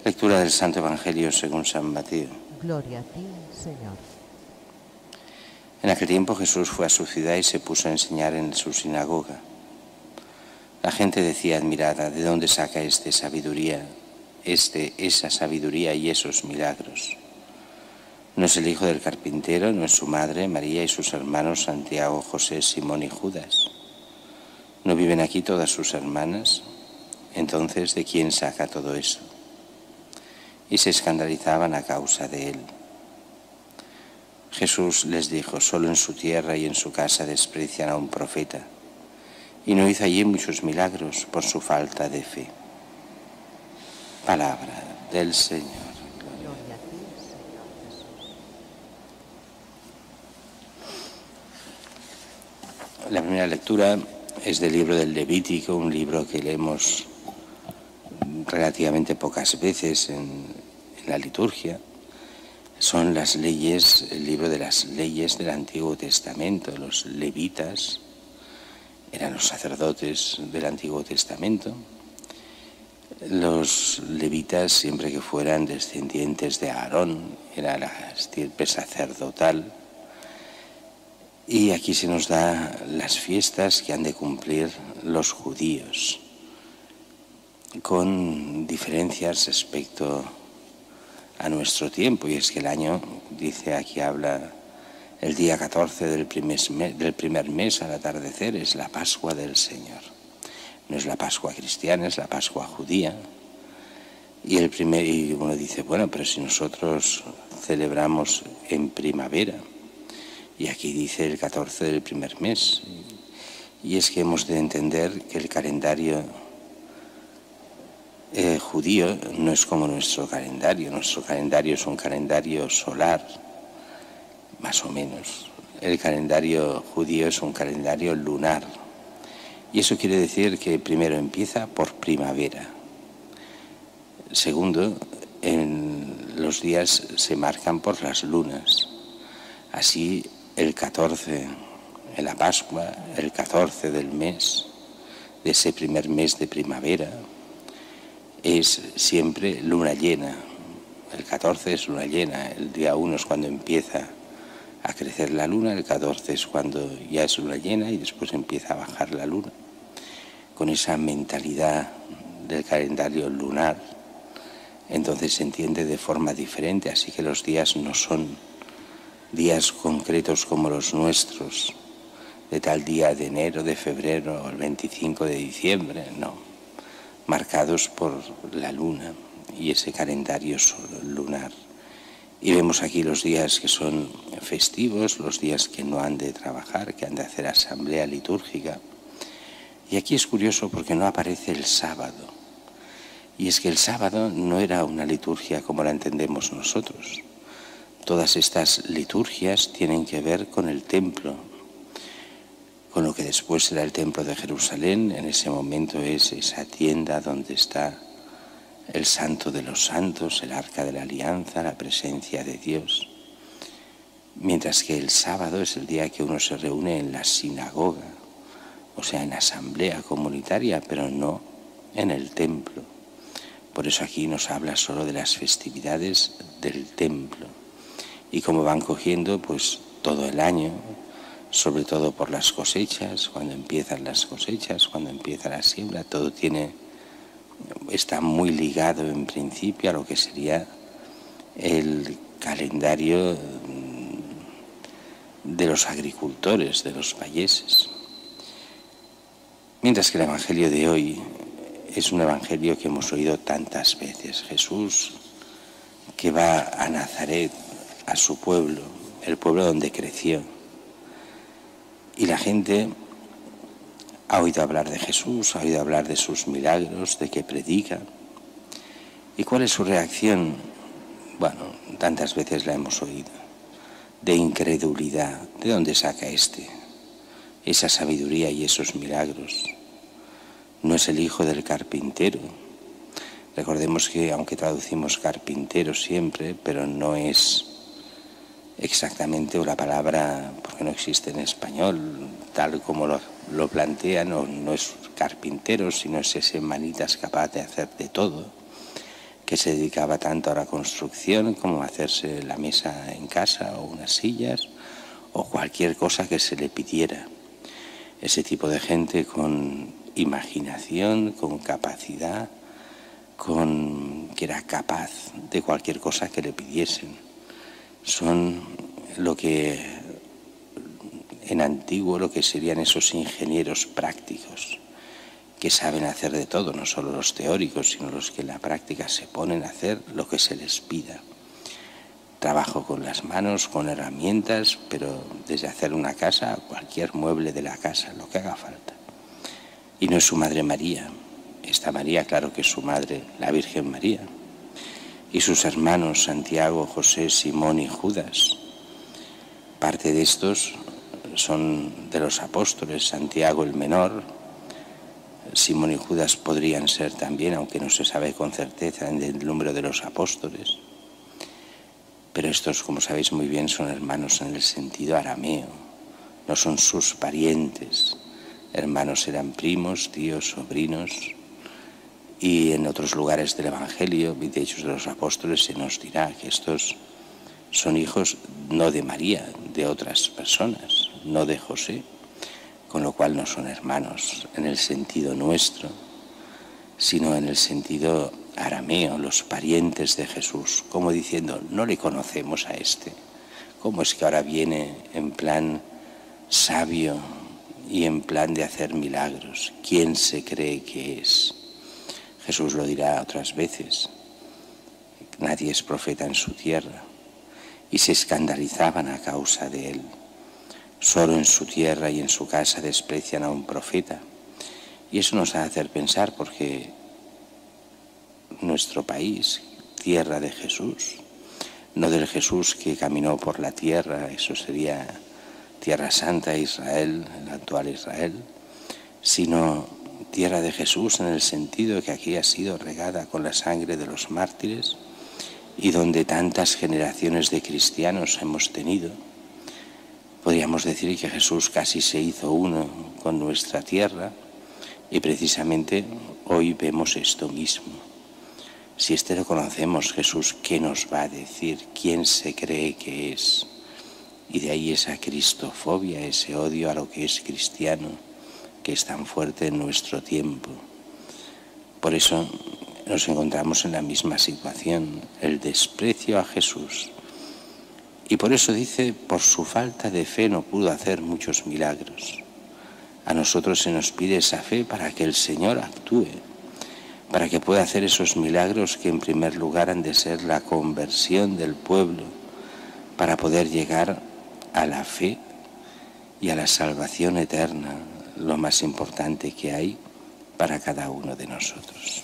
Lectura del Santo Evangelio según San Mateo. Gloria a ti, Señor. En aquel tiempo Jesús fue a su ciudad y se puso a enseñar en su sinagoga. La gente decía admirada, ¿de dónde saca esa sabiduría y esos milagros? ¿No es el hijo del carpintero, no es su madre, María, y sus hermanos Santiago, José, Simón y Judas? ¿No viven aquí todas sus hermanas? Entonces, ¿de quién saca todo eso? Y se escandalizaban a causa de él. Jesús les dijo, solo en su tierra y en su casa desprecian a un profeta, y no hizo allí muchos milagros por su falta de fe. Palabra del Señor. Gloria a ti, Señor Jesús. La primera lectura es del libro del Levítico, un libro que leemos relativamente pocas veces en la liturgia. Son las leyes, el libro de las leyes del Antiguo Testamento. Los levitas eran los sacerdotes del Antiguo Testamento. Los levitas, siempre que fueran descendientes de Aarón, era la estirpe sacerdotal. Y aquí se nos da las fiestas que han de cumplir los judíos, con diferencias respecto a nuestro tiempo. Y es que el año, dice aquí, habla el día 14 del primer mes al atardecer, es la Pascua del Señor. No es la Pascua cristiana, es la Pascua judía. Y uno dice, bueno, pero si nosotros celebramos en primavera, y aquí dice el 14 del primer mes. Y es que hemos de entender que el calendario judío no es como nuestro calendario. Nuestro calendario es un calendario solar, más o menos. El calendario judío es un calendario lunar. Y eso quiere decir que primero empieza por primavera. Segundo, los días se marcan por las lunas. Así, el 14, en la Pascua, el 14 del mes, de ese primer mes de primavera, es siempre luna llena. El 14 es luna llena, el día 1 es cuando empieza a crecer la luna, el 14 es cuando ya es luna llena y después empieza a bajar la luna. Con esa mentalidad del calendario lunar, entonces se entiende de forma diferente, así que los días no son días concretos como los nuestros, de tal día de enero, de febrero, o el 25 de diciembre, no, marcados por la luna y ese calendario lunar. Y vemos aquí los días que son festivos, los días que no han de trabajar, que han de hacer asamblea litúrgica. Y aquí es curioso porque no aparece el sábado. Y es que el sábado no era una liturgia como la entendemos nosotros. Todas estas liturgias tienen que ver con el templo, con lo que después será el templo de Jerusalén. En ese momento es esa tienda donde está el Santo de los Santos, el Arca de la Alianza, la presencia de Dios. Mientras que el sábado es el día que uno se reúne en la sinagoga, o sea, en asamblea comunitaria, pero no en el templo. Por eso aquí nos habla solo de las festividades del templo. Y como van cogiendo pues todo el año, sobre todo por las cosechas, cuando empiezan las cosechas, cuando empieza la siembra, todo está muy ligado en principio a lo que sería el calendario de los agricultores, de los payeses. Mientras que el Evangelio de hoy es un Evangelio que hemos oído tantas veces. Jesús que va a Nazaret, a su pueblo, el pueblo donde creció. Y la gente ha oído hablar de Jesús, ha oído hablar de sus milagros, de que predica. ¿Y cuál es su reacción? Bueno, tantas veces la hemos oído. De incredulidad. ¿De dónde saca esa sabiduría y esos milagros? ¿No es el hijo del carpintero? Recordemos que, aunque traducimos carpintero siempre, pero no es exactamente la palabra, porque no existe en español, tal como lo plantean, no es carpintero, sino es ese manitas capaz de hacer de todo, que se dedicaba tanto a la construcción como a hacerse la mesa en casa o unas sillas o cualquier cosa que se le pidiera. Ese tipo de gente con imaginación, con capacidad, que era capaz de cualquier cosa que le pidiesen. Son lo que en antiguo lo que serían esos ingenieros prácticos, que saben hacer de todo, no solo los teóricos, sino los que en la práctica se ponen a hacer lo que se les pida. Trabajo con las manos, con herramientas, pero desde hacer una casa a cualquier mueble de la casa, lo que haga falta. Y no es su madre María. Esta María, claro que es su madre, la Virgen María. Y sus hermanos Santiago, José, Simón y Judas. Parte de estos son de los apóstoles. Santiago el menor, Simón y Judas podrían ser también, aunque no se sabe con certeza el número de los apóstoles. Pero estos, como sabéis muy bien, son hermanos en el sentido arameo, no son sus parientes. Hermanos eran primos, tíos, sobrinos, y en otros lugares del Evangelio y de Hechos de los Apóstoles se nos dirá que estos son hijos no de María, de otras personas, no de José, con lo cual no son hermanos en el sentido nuestro, sino en el sentido arameo, los parientes de Jesús, como diciendo, no le conocemos a este. ¿Cómo es que ahora viene en plan sabio y en plan de hacer milagros? ¿Quién se cree que es? Jesús lo dirá otras veces. Nadie es profeta en su tierra. Y se escandalizaban a causa de él. Solo en su tierra y en su casa desprecian a un profeta. Y eso nos ha de hacer pensar porque nuestro país, tierra de Jesús, no del Jesús que caminó por la tierra, eso sería Tierra Santa, Israel, el actual Israel, sino tierra de Jesús en el sentido de que aquí ha sido regada con la sangre de los mártires y donde tantas generaciones de cristianos hemos tenido. Podríamos decir que Jesús casi se hizo uno con nuestra tierra y precisamente hoy vemos esto mismo. Si este lo conocemos, Jesús, ¿qué nos va a decir? ¿Quién se cree que es? Y de ahí esa cristofobia, ese odio a lo que es cristiano, que es tan fuerte en nuestro tiempo. Por eso nos encontramos en la misma situación, el desprecio a Jesús. Y por eso dice, por su falta de fe no pudo hacer muchos milagros. A nosotros se nos pide esa fe para que el Señor actúe, para que pueda hacer esos milagros que en primer lugar han de ser la conversión del pueblo, para poder llegar a la fe y a la salvación eterna, lo más importante que hay para cada uno de nosotros.